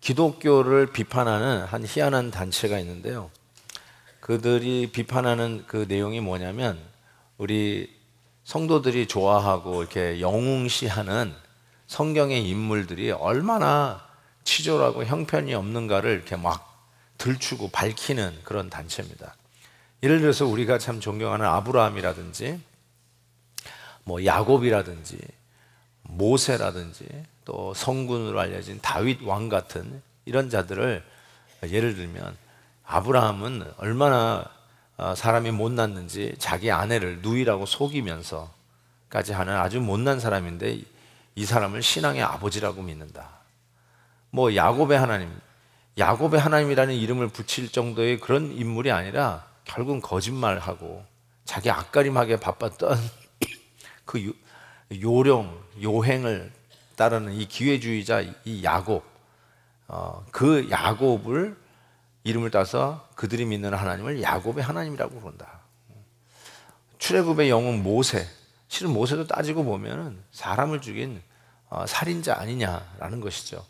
기독교를 비판하는 한 희한한 단체가 있는데요. 그들이 비판하는 그 내용이 뭐냐면 우리 성도들이 좋아하고 이렇게 영웅시하는 성경의 인물들이 얼마나 치졸하고 형편이 없는가를 이렇게 막 들추고 밝히는 그런 단체입니다. 예를 들어서 우리가 참 존경하는 아브라함이라든지 뭐 야곱이라든지 모세라든지 또 성군으로 알려진 다윗 왕 같은 이런 자들을 예를 들면 아브라함은 얼마나 사람이 못났는지 자기 아내를 누이라고 속이면서까지 하는 아주 못난 사람인데 이 사람을 신앙의 아버지라고 믿는다. 뭐 야곱의 하나님이라는 이름을 붙일 정도의 그런 인물이 아니라 결국은 거짓말하고 자기 앞가림하게 바빴던 그 요행을 따르는 이 기회주의자 이 야곱, 그 야곱을 이름을 따서 그들이 믿는 하나님을 야곱의 하나님이라고 부른다. 출애굽의 영웅 모세, 실은 모세도 따지고 보면 사람을 죽인 살인자 아니냐라는 것이죠.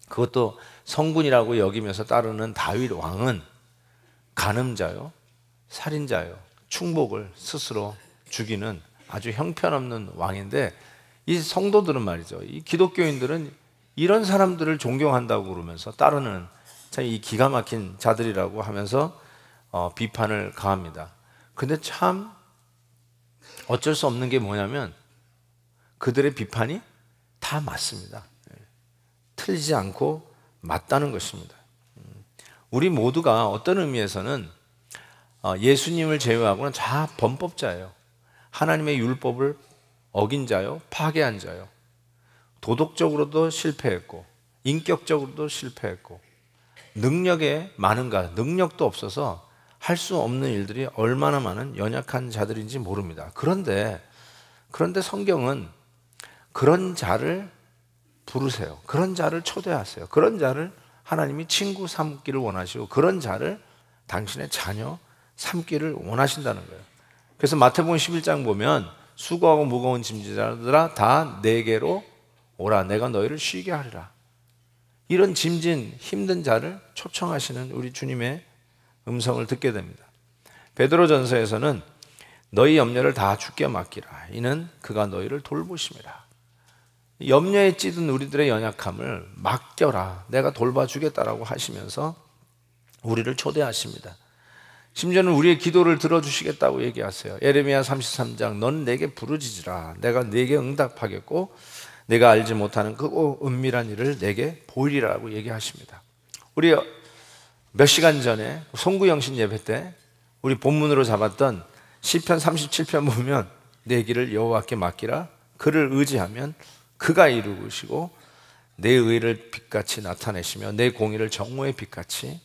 그것도 성군이라고 여기면서 따르는 다윗 왕은 간음자요, 살인자요, 충복을 스스로 죽이는 아주 형편없는 왕인데, 이 성도들은 말이죠, 이 기독교인들은 이런 사람들을 존경한다고 그러면서 따르는 참 이 기가 막힌 자들이라고 하면서 비판을 가합니다. 근데 참 어쩔 수 없는 게 뭐냐면 그들의 비판이 다 맞습니다. 틀리지 않고 맞다는 것입니다. 우리 모두가 어떤 의미에서는 예수님을 제외하고는 다 범법자예요. 하나님의 율법을 어긴 자요, 파괴한 자요. 도덕적으로도 실패했고 인격적으로도 실패했고 능력에 많은가, 능력도 없어서 할 수 없는 일들이 얼마나 많은 연약한 자들인지 모릅니다. 그런데 성경은 그런 자를 부르세요. 그런 자를 초대하세요. 그런 자를 하나님이 친구 삼기를 원하시고 그런 자를 당신의 자녀 삼기를 원하신다는 거예요. 그래서 마태복음 11장 보면 수고하고 무거운 짐지자들아 다 내게로 오라, 내가 너희를 쉬게 하리라. 이런 짐진 힘든 자를 초청하시는 우리 주님의 음성을 듣게 됩니다. 베드로전서에서는 너희 염려를 다 주께 맡기라, 이는 그가 너희를 돌보심이라. 염려에 찌든 우리들의 연약함을 맡겨라, 내가 돌봐주겠다라고 하시면서 우리를 초대하십니다. 심지어는 우리의 기도를 들어주시겠다고 얘기하세요. 예레미야 33장 넌 내게 부르짖으라, 내가 네게 응답하겠고 내가 알지 못하는 크고 은밀한 일을 내게 보이리라고 얘기하십니다. 우리 몇 시간 전에 송구영신 예배 때 우리 본문으로 잡았던 시편 37편 보면 내 길을 여호와께 맡기라, 그를 의지하면 그가 이루시고 내 의를 빛같이 나타내시며 내 공의를 정오의 빛같이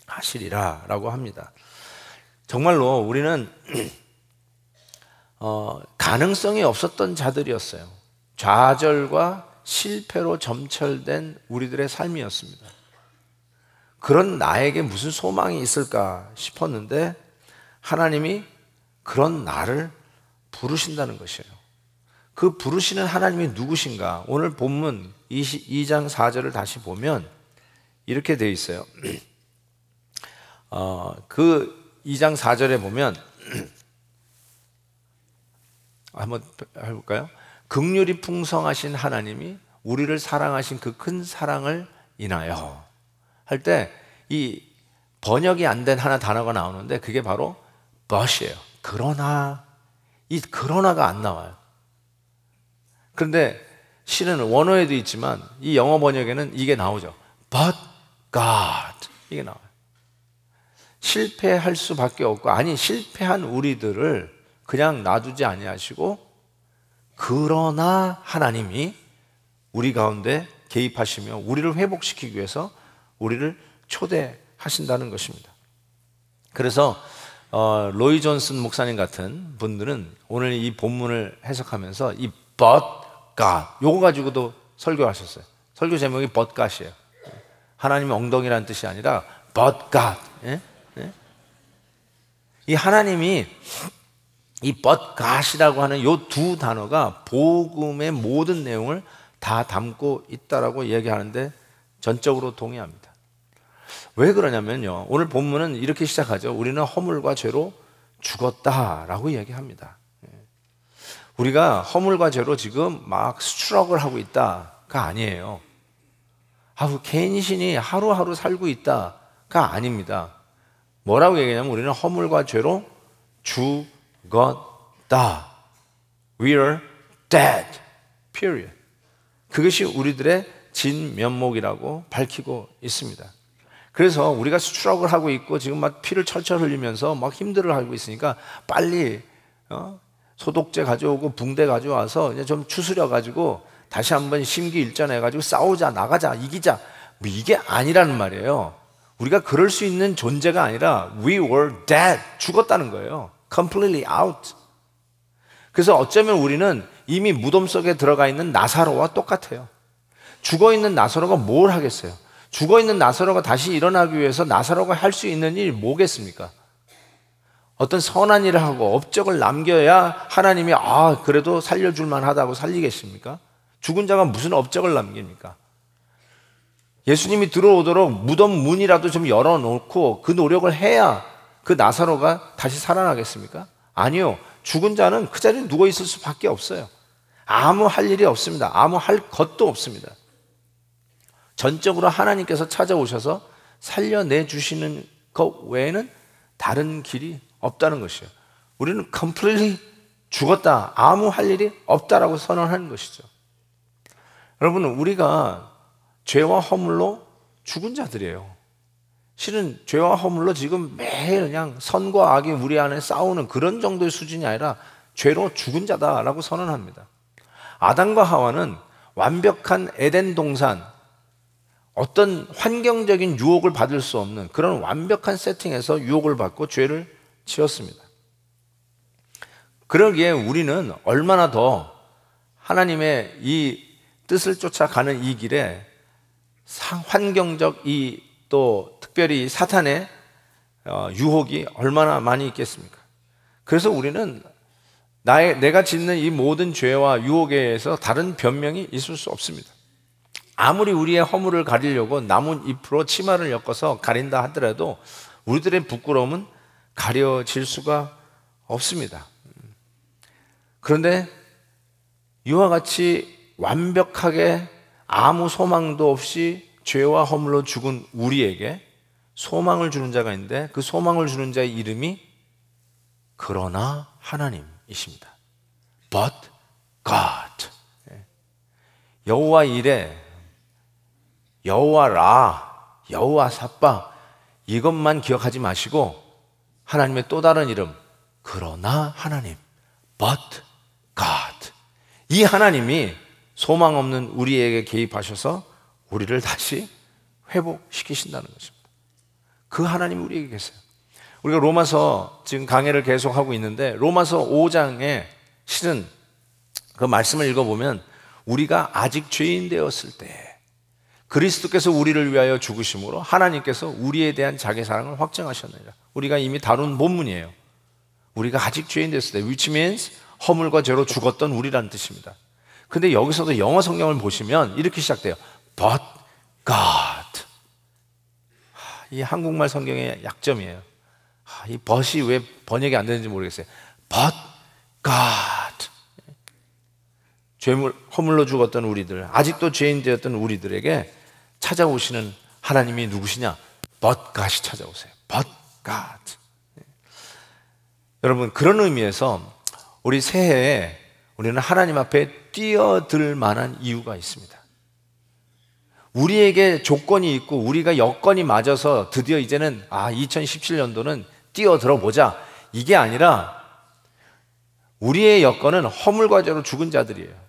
하시리라 라고 합니다. 정말로 우리는 가능성이 없었던 자들이었어요. 좌절과 실패로 점철된 우리들의 삶이었습니다. 그런 나에게 무슨 소망이 있을까 싶었는데 하나님이 그런 나를 부르신다는 것이에요. 그 부르시는 하나님이 누구신가? 오늘 본문 2장 4절을 다시 보면 이렇게 되어 있어요. 그 2장 4절에 보면 한번 해볼까요? 긍휼이 풍성하신 하나님이 우리를 사랑하신 그 큰 사랑을 인하여 할 때 이 번역이 안 된 하나 단어가 나오는데 그게 바로 but이에요. 그러나, 이 그러나가 안 나와요. 그런데 실은 원어에도 있지만 이 영어 번역에는 이게 나오죠. But God, 이게 나와요. 실패할 수밖에 없고, 아니 실패한 우리들을 그냥 놔두지 아니하시고 그러나 하나님이 우리 가운데 개입하시며 우리를 회복시키기 위해서 우리를 초대하신다는 것입니다. 그래서 로이 존슨 목사님 같은 분들은 오늘 이 본문을 해석하면서 이 but God 요거 가지고도 설교하셨어요. 설교 제목이 but God이에요. 하나님의 엉덩이라는 뜻이 아니라 but God. 예? 예? 이 하나님이 이 but God이라고 하는 이 두 단어가 복음의 모든 내용을 다 담고 있다라고 얘기하는데 전적으로 동의합니다. 왜 그러냐면요, 오늘 본문은 이렇게 시작하죠. 우리는 허물과 죄로 죽었다라고 이야기합니다. 우리가 허물과 죄로 지금 막 스트럭을 하고 있다가 아니에요. 갱신이 하루하루 살고 있다가 아닙니다. 뭐라고 얘기하냐면 우리는 허물과 죄로 죽었다. We are dead. Period. 그것이 우리들의 진면목이라고 밝히고 있습니다. 그래서 우리가 스트럭을 하고 있고 지금 막 피를 철철 흘리면서 막 힘들어 하고 있으니까 빨리 소독제 가져오고 붕대 가져와서 이제 좀 추스려 가지고 다시 한번 심기일전해 가지고 싸우자, 나가자, 이기자, 뭐 이게 아니라는 말이에요. 우리가 그럴 수 있는 존재가 아니라 we were dead, 죽었다는 거예요. completely out. 그래서 어쩌면 우리는 이미 무덤 속에 들어가 있는 나사로와 똑같아요. 죽어 있는 나사로가 뭘 하겠어요? 죽어 있는 나사로가 다시 일어나기 위해서 나사로가 할 수 있는 일이 뭐겠습니까? 어떤 선한 일을 하고 업적을 남겨야 하나님이 그래도 살려줄만 하다고 살리겠습니까? 죽은 자가 무슨 업적을 남깁니까? 예수님이 들어오도록 무덤 문이라도 좀 열어놓고 그 노력을 해야 그 나사로가 다시 살아나겠습니까? 아니요. 죽은 자는 그 자리에 누워 있을 수밖에 없어요. 아무 할 일이 없습니다. 아무 할 것도 없습니다. 전적으로 하나님께서 찾아오셔서 살려내 주시는 것 외에는 다른 길이 없다는 것이에요. 우리는 completely 죽었다, 아무 할 일이 없다라고 선언하는 것이죠. 여러분, 우리가 죄와 허물로 죽은 자들이에요. 실은 죄와 허물로 지금 매일 그냥 선과 악이 우리 안에 싸우는 그런 정도의 수준이 아니라 죄로 죽은 자다라고 선언합니다. 아담과 하와는 완벽한 에덴 동산, 어떤 환경적인 유혹을 받을 수 없는 그런 완벽한 세팅에서 유혹을 받고 죄를 지었습니다. 그러기에 우리는 얼마나 더 하나님의 이 뜻을 쫓아가는 이 길에 환경적 또 특별히 사탄의 유혹이 얼마나 많이 있겠습니까? 그래서 우리는 내가 짓는 이 모든 죄와 유혹에 의해서 다른 변명이 있을 수 없습니다. 아무리 우리의 허물을 가리려고 나뭇잎으로 치마를 엮어서 가린다 하더라도 우리들의 부끄러움은 가려질 수가 없습니다. 그런데 이와 같이 완벽하게 아무 소망도 없이 죄와 허물로 죽은 우리에게 소망을 주는 자가 있는데 그 소망을 주는 자의 이름이 그러나 하나님이십니다. But God. 여호와 이레, 여호와 라, 여호와 삽바 이것만 기억하지 마시고 하나님의 또 다른 이름 그러나 하나님, But God. 이 하나님이 소망 없는 우리에게 개입하셔서 우리를 다시 회복시키신다는 것입니다. 그 하나님이 우리에게 계세요. 우리가 로마서 지금 강해를 계속하고 있는데 로마서 5장에 실은 그 말씀을 읽어보면 우리가 아직 죄인 되었을 때 그리스도께서 우리를 위하여 죽으심으로 하나님께서 우리에 대한 자기 사랑을 확증하셨느니라. 우리가 이미 다룬 본문이에요. 우리가 아직 죄인 되었을 때 which means 허물과 죄로 죽었던 우리라는 뜻입니다. 근데 여기서도 영어 성경을 보시면 이렇게 시작돼요. But God. 이 한국말 성경의 약점이에요. 이 but이 왜 번역이 안 되는지 모르겠어요. But God. 허물로 죽었던 우리들, 아직도 죄인 되었던 우리들에게 찾아오시는 하나님이 누구시냐? But God이 찾아오세요. But God. 여러분, 그런 의미에서 우리 새해에 우리는 하나님 앞에 뛰어들 만한 이유가 있습니다. 우리에게 조건이 있고 우리가 여건이 맞아서 드디어 이제는 2017년도는 뛰어들어 보자, 이게 아니라 우리의 여건은 허물과 죄로 죽은 자들이에요.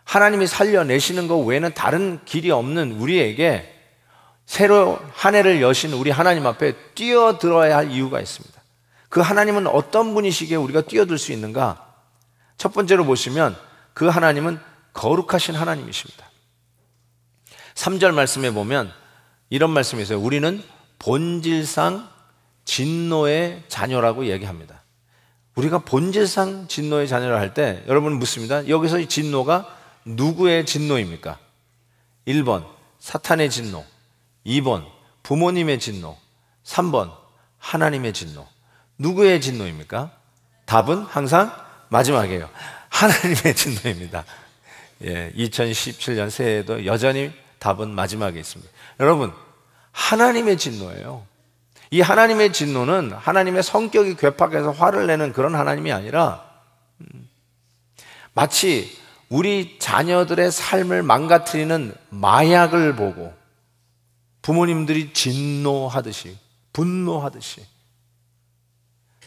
하나님이 살려내시는 것 외에는 다른 길이 없는 우리에게 새로 한 해를 여신 우리 하나님 앞에 뛰어들어야 할 이유가 있습니다. 그 하나님은 어떤 분이시기에 우리가 뛰어들 수 있는가? 첫 번째로 보시면 그 하나님은 거룩하신 하나님이십니다. 3절 말씀에 보면 이런 말씀이 있어요. 우리는 본질상 진노의 자녀라고 얘기합니다. 우리가 본질상 진노의 자녀를 할 때 여러분 묻습니다. 여기서 이 진노가 누구의 진노입니까? 1번 사탄의 진노, 2번 부모님의 진노, 3번 하나님의 진노. 누구의 진노입니까? 답은 항상 마지막이에요. 하나님의 진노입니다. 2017년 새해에도 여전히 답은 마지막에 있습니다. 여러분, 하나님의 진노예요. 이 하나님의 진노는 하나님의 성격이 괴팍해서 화를 내는 그런 하나님이 아니라 마치 우리 자녀들의 삶을 망가뜨리는 마약을 보고 부모님들이 진노하듯이, 분노하듯이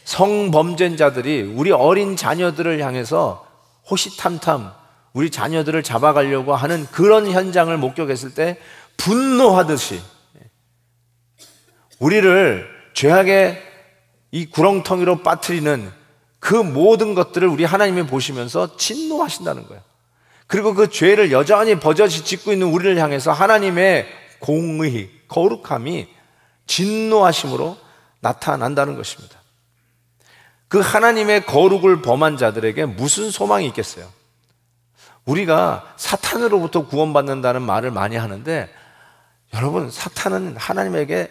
성범죄자들이 우리 어린 자녀들을 향해서 호시탐탐 우리 자녀들을 잡아가려고 하는 그런 현장을 목격했을 때 분노하듯이 우리를 죄악의 이 구렁텅이로 빠뜨리는 그 모든 것들을 우리 하나님이 보시면서 진노하신다는 거예요. 그리고 그 죄를 여전히 버젓이 짓고 있는 우리를 향해서 하나님의 공의, 거룩함이 진노하심으로 나타난다는 것입니다. 그 하나님의 거룩을 범한 자들에게 무슨 소망이 있겠어요? 우리가 사탄으로부터 구원받는다는 말을 많이 하는데 여러분, 사탄은 하나님에게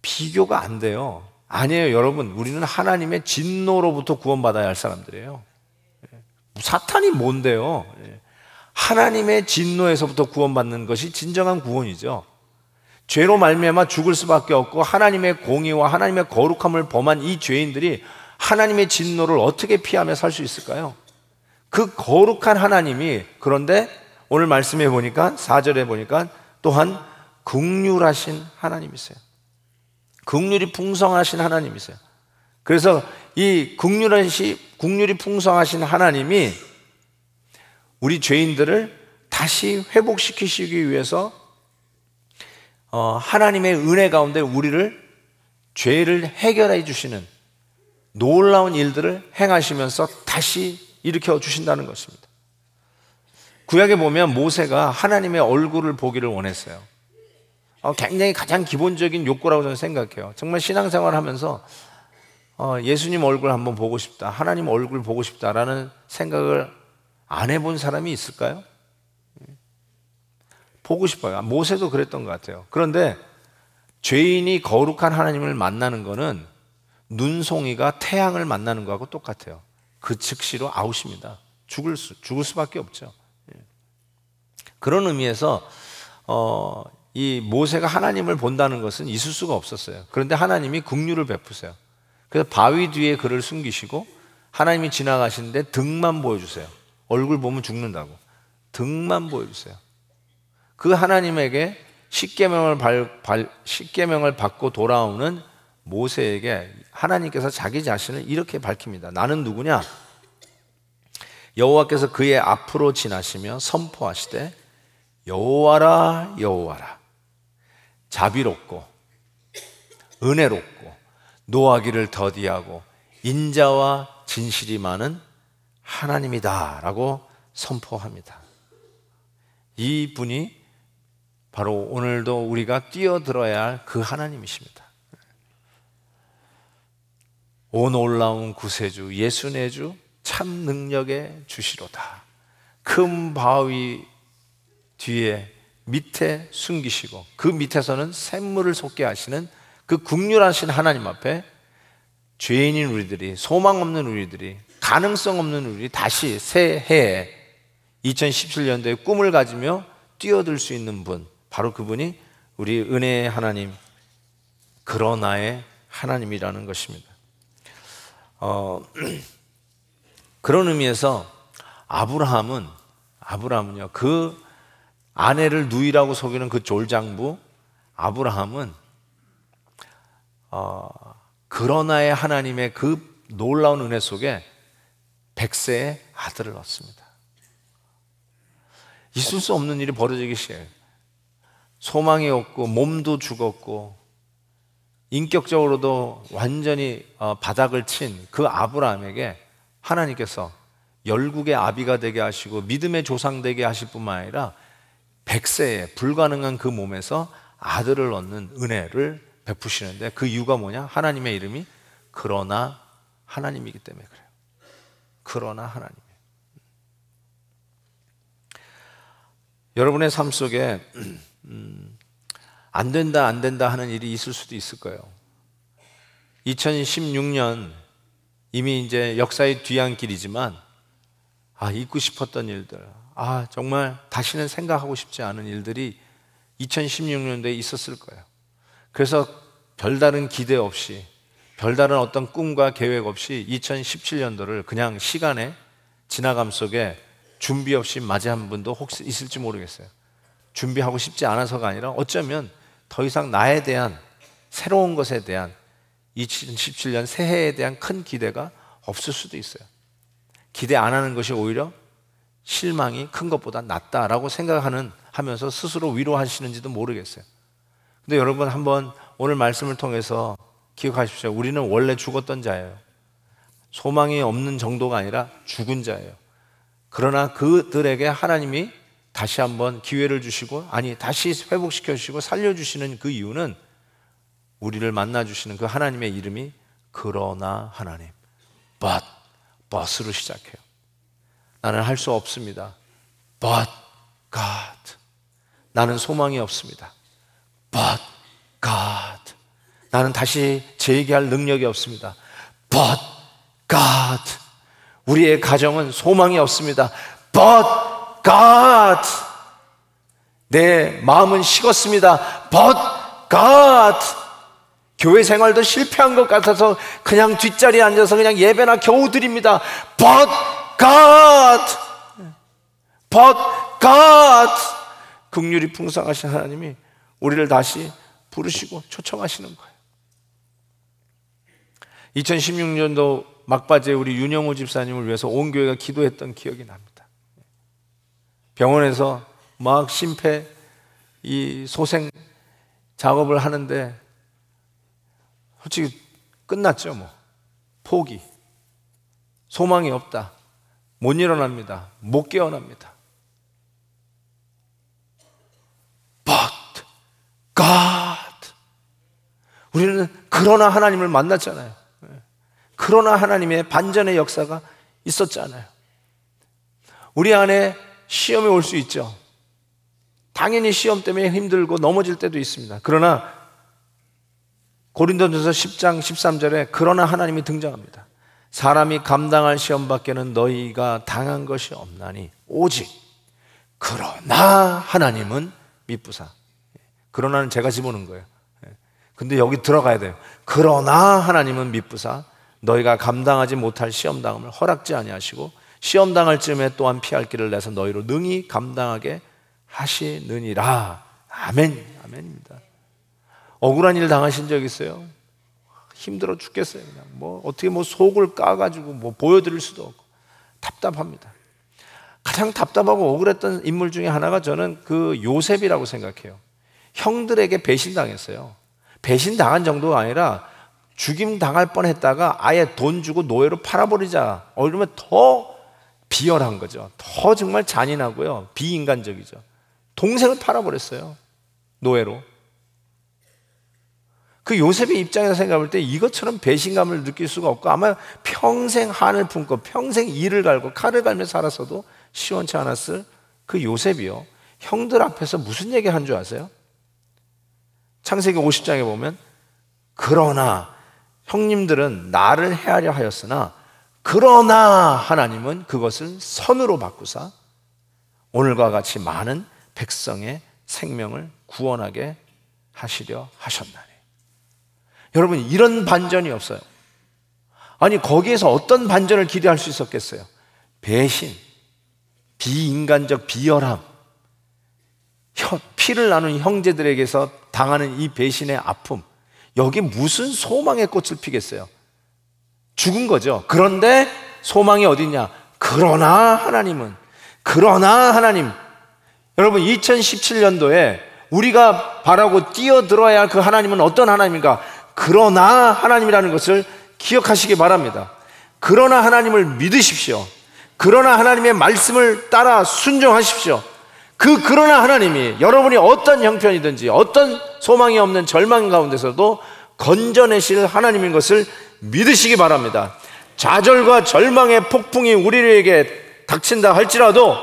비교가 안 돼요. 아니에요, 여러분. 우리는 하나님의 진노로부터 구원받아야 할 사람들이에요. 사탄이 뭔데요? 하나님의 진노에서부터 구원받는 것이 진정한 구원이죠. 죄로 말미암아 죽을 수밖에 없고 하나님의 공의와 하나님의 거룩함을 범한 이 죄인들이 하나님의 진노를 어떻게 피하며 살 수 있을까요? 그 거룩한 하나님이, 그런데 오늘 말씀해 보니까 4절에 보니까 또한 긍휼하신 하나님이세요. 긍휼이 풍성하신 하나님이세요. 그래서 이 긍휼이 풍성하신 하나님이 우리 죄인들을 다시 회복시키시기 위해서 하나님의 은혜 가운데 우리를 죄를 해결해 주시는 놀라운 일들을 행하시면서 다시 일으켜 주신다는 것입니다. 구약에 보면 모세가 하나님의 얼굴을 보기를 원했어요. 굉장히 가장 기본적인 욕구라고 저는 생각해요. 정말 신앙생활 하면서 예수님 얼굴 한번 보고 싶다, 하나님 얼굴 보고 싶다라는 생각을 안 해본 사람이 있을까요? 보고 싶어요. 모세도 그랬던 것 같아요. 그런데 죄인이 거룩한 하나님을 만나는 것은 눈송이가 태양을 만나는 것하고 똑같아요. 그 즉시로 아웃입니다. 죽을 수밖에 없죠. 그런 의미에서 이 모세가 하나님을 본다는 것은 있을 수가 없었어요. 그런데 하나님이 긍휼을 베푸세요. 그래서 바위 뒤에 그를 숨기시고 하나님이 지나가시는데 등만 보여주세요. 얼굴 보면 죽는다고. 등만 보여주세요. 그 하나님에게 십계명을 받고 돌아오는 모세에게 하나님께서 자기 자신을 이렇게 밝힙니다. 나는 누구냐? 여호와께서 그의 앞으로 지나시며 선포하시되 여호와라 여호와라, 자비롭고 은혜롭고 노하기를 더디하고 인자와 진실이 많은 하나님이다 라고 선포합니다. 이 분이 바로 오늘도 우리가 뛰어들어야 할 그 하나님이십니다. 오 놀라운 구세주 예수 내 주 참 능력의 주시로다. 큰 바위 뒤에 밑에 숨기시고 그 밑에서는 샘물을 솟게 하시는 그 긍휼하신 하나님 앞에 죄인인 우리들이, 소망 없는 우리들이, 가능성 없는 우리들이 다시 새해에 2017년도에 꿈을 가지며 뛰어들 수 있는 분, 바로 그분이 우리 은혜의 하나님, 그러나의 하나님이라는 것입니다. 그런 의미에서 아브라함은요, 그 아내를 누이라고 속이는 그 졸장부 아브라함은 그러나의 하나님의 그 놀라운 은혜 속에 100세의 아들을 얻습니다. 있을 수 없는 일이 벌어지기 시작해요. 소망이 없고 몸도 죽었고 인격적으로도 완전히 바닥을 친 그 아브라함에게 하나님께서 열국의 아비가 되게 하시고 믿음의 조상 되게 하실 뿐만 아니라 100세에 불가능한 그 몸에서 아들을 얻는 은혜를 베푸시는데, 그 이유가 뭐냐? 하나님의 이름이 그러나 하나님이기 때문에 그래요. 그러나 하나님. 여러분의 삶 속에 안 된다 안 된다 하는 일이 있을 수도 있을 거예요. 2016년 이미 이제 역사의 뒤안길이지만 잊고 싶었던 일들, 정말 다시는 생각하고 싶지 않은 일들이 2016년도에 있었을 거예요. 그래서 별다른 기대 없이, 별다른 어떤 꿈과 계획 없이 2017년도를 그냥 시간의 지나감 속에 준비 없이 맞이한 분도 혹시 있을지 모르겠어요. 준비하고 싶지 않아서가 아니라 어쩌면 더 이상 나에 대한, 새로운 것에 대한, 2017년 새해에 대한 큰 기대가 없을 수도 있어요. 기대 안 하는 것이 오히려 실망이 큰 것보다 낫다라고 생각하면서 스스로 위로하시는지도 모르겠어요. 근데 여러분, 한번 오늘 말씀을 통해서 기억하십시오. 우리는 원래 죽었던 자예요. 소망이 없는 정도가 아니라 죽은 자예요. 그러나 그들에게 하나님이 다시 한번 기회를 주시고, 다시 회복시켜 주시고 살려주시는 그 이유는, 우리를 만나주시는 그 하나님의 이름이 그러나 하나님, but으로 시작해요. 나는 할 수 없습니다. But God. 나는 소망이 없습니다. But God. 나는 다시 재기할 능력이 없습니다. But God. 우리의 가정은 소망이 없습니다. But God. 내 마음은 식었습니다. But God. 교회 생활도 실패한 것 같아서 그냥 뒷자리에 앉아서 그냥 예배나 겨우 드립니다. But God. But God. 긍휼이 풍성하신 하나님이 우리를 다시 부르시고 초청하시는 거예요. 2016년도 막바지에 우리 윤영호 집사님을 위해서 온 교회가 기도했던 기억이 납니다. 병원에서 막 심폐 이 소생 작업을 하는데 솔직히 끝났죠. 포기, 소망이 없다, 못 일어납니다, 못 깨어납니다. But God. 우리는 그러나 하나님을 만났잖아요. 그러나 하나님의 반전의 역사가 있었잖아요. 우리 안에 시험이 올 수 있죠. 당연히 시험 때문에 힘들고 넘어질 때도 있습니다. 그러나 고린도전서 10장 13절에 그러나 하나님이 등장합니다. 사람이 감당할 시험 밖에는 너희가 당한 것이 없나니 오직 그러나 하나님은 미쁘사. 그러나는 제가 집어넣은 거예요. 근데 여기 들어가야 돼요. 그러나 하나님은 미쁘사 너희가 감당하지 못할 시험당함을 허락지 아니하시고 시험당할 즈음에 또한 피할 길을 내서 너희로 능히 감당하게 하시느니라. 아멘. 아멘입니다. 억울한 일 당하신 적 있어요? 힘들어 죽겠어요. 그냥 어떻게 속을 까가지고 보여드릴 수도 없고 답답합니다. 가장 답답하고 억울했던 인물 중에 하나가 저는 그 요셉이라고 생각해요. 형들에게 배신당했어요. 배신당한 정도가 아니라 죽임 당할 뻔했다가 아예 돈 주고 노예로 팔아버리자. 이러면 더 비열한 거죠. 더 정말 잔인하고요, 비인간적이죠. 동생을 팔아버렸어요, 노예로. 그 요셉의 입장에서 생각할 때 이것처럼 배신감을 느낄 수가 없고 아마 평생 한을 품고 평생 이를 갈고 칼을 갈며 살았어도 시원치 않았을 그 요셉이요, 형들 앞에서 무슨 얘기 한 줄 아세요? 창세기 50장에 보면 그러나 형님들은 나를 해하려 하였으나 그러나 하나님은 그것을 선으로 바꾸사 오늘과 같이 많은 백성의 생명을 구원하게 하시려 하셨나니. 여러분, 이런 반전이 없어요. 거기에서 어떤 반전을 기대할 수 있었겠어요? 배신, 비인간적 비열함, 피를 나눈 형제들에게서 당하는 이 배신의 아픔, 여기 무슨 소망의 꽃을 피겠어요? 죽은 거죠. 그런데 소망이 어디냐? 그러나 하나님은, 그러나 하나님. 여러분, 2017년도에 우리가 바라고 뛰어들어야 할 그 하나님은 어떤 하나님인가? 그러나 하나님이라는 것을 기억하시기 바랍니다. 그러나 하나님을 믿으십시오. 그러나 하나님의 말씀을 따라 순종하십시오. 그러나 하나님이 여러분이 어떤 형편이든지 어떤 소망이 없는 절망 가운데서도 건져내실 하나님인 것을 믿으시기 바랍니다. 좌절과 절망의 폭풍이 우리에게 닥친다 할지라도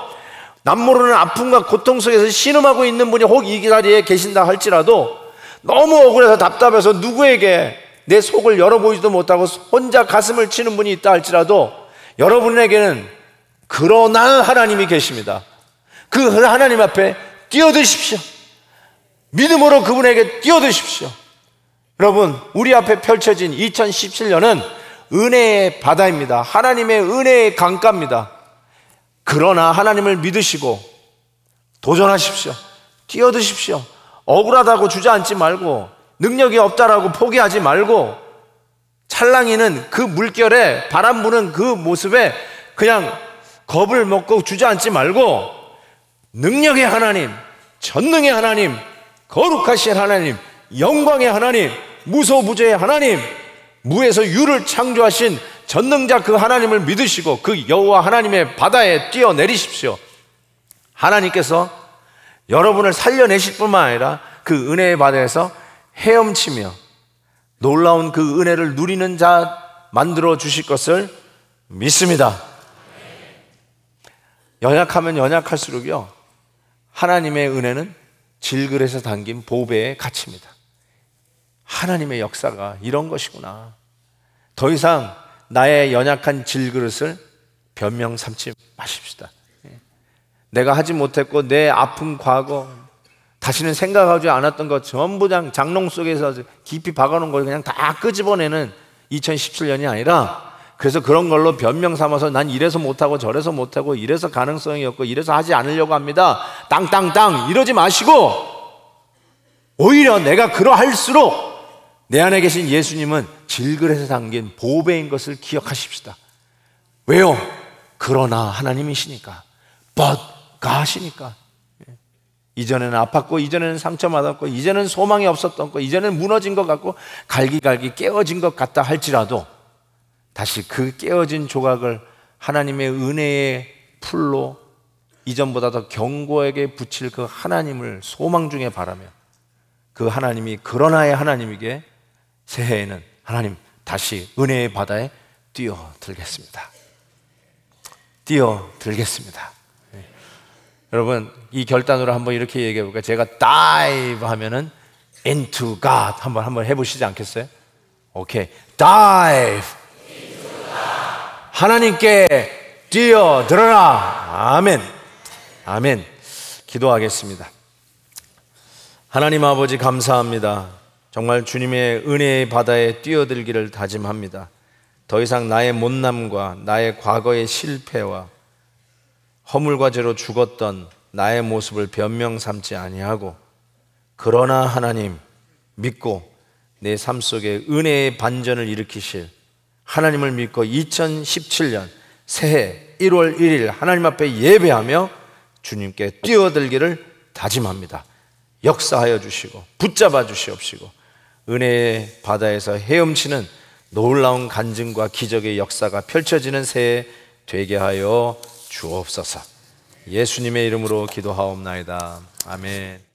남모르는 아픔과 고통 속에서 신음하고 있는 분이 혹 이 자리에 계신다 할지라도 너무 억울해서 답답해서 누구에게 내 속을 열어보지도 못하고 혼자 가슴을 치는 분이 있다 할지라도 여러분에게는 그러나 하나님이 계십니다. 그 하나님 앞에 뛰어드십시오. 믿음으로 그분에게 뛰어드십시오. 여러분, 우리 앞에 펼쳐진 2017년은 은혜의 바다입니다. 하나님의 은혜의 강가입니다. 그러나 하나님을 믿으시고 도전하십시오. 뛰어드십시오. 억울하다고 주저앉지 말고 능력이 없다라고 포기하지 말고 찰랑이는 그 물결에 바람 부는 그 모습에 그냥 겁을 먹고 주저앉지 말고 능력의 하나님, 전능의 하나님, 거룩하신 하나님, 영광의 하나님, 무소부재의 하나님, 무에서 유를 창조하신 전능자 그 하나님을 믿으시고 그 여호와 하나님의 바다에 뛰어내리십시오. 하나님께서 여러분을 살려내실 뿐만 아니라 그 은혜의 바다에서 헤엄치며 놀라운 그 은혜를 누리는 자 만들어 주실 것을 믿습니다. 연약하면 연약할수록요, 하나님의 은혜는 질그릇에 담긴 보배의 가치입니다. 하나님의 역사가 이런 것이구나. 더 이상 나의 연약한 질그릇을 변명 삼지 마십시다. 내가 하지 못했고 내 아픈 과거, 다시는 생각하지 않았던 것 전부 장롱 속에서 깊이 박아놓은 걸 그냥 다 끄집어내는 2017년이 아니라, 그래서 그런 걸로 변명 삼아서 난 이래서 못하고 저래서 못하고 이래서 가능성이 없고 이래서 하지 않으려고 합니다, 땅땅땅 이러지 마시고, 오히려 내가 그러할수록 내 안에 계신 예수님은 질그릇에 담긴 보배인 것을 기억하십시다. 왜요? 그러나 하나님이시니까, but God이니까. 이전에는 아팠고 이전에는 상처받았고 이제는 소망이 없었던 것, 이제는 무너진 것 같고 갈기갈기 깨어진 것 같다 할지라도 다시 그 깨어진 조각을 하나님의 은혜의 풀로 이전보다 더 견고하게 붙일 그 하나님을 소망 중에 바라며, 그 하나님이 그러나의 하나님이기에 새해에는 하나님 다시 은혜의 바다에 뛰어들겠습니다. 뛰어들겠습니다. 여러분, 이 결단으로 한번 이렇게 얘기해 볼까요? 제가 dive 하면은 into God 한번 해보시지 않겠어요? 오케이, dive, 하나님께 뛰어들어라. 아멘. 아멘. 기도하겠습니다. 하나님 아버지, 감사합니다. 정말 주님의 은혜의 바다에 뛰어들기를 다짐합니다. 더 이상 나의 못남과 나의 과거의 실패와 허물과 죄로 죽었던 나의 모습을 변명 삼지 아니하고, 그러나 하나님 믿고 내 삶 속에 은혜의 반전을 일으키실 하나님을 믿고 2017년 새해 1월 1일 하나님 앞에 예배하며 주님께 뛰어들기를 다짐합니다. 역사하여 주시고 붙잡아 주시옵시고 은혜의 바다에서 헤엄치는 놀라운 간증과 기적의 역사가 펼쳐지는 새해 되게 하여 주옵소서. 예수님의 이름으로 기도하옵나이다. 아멘.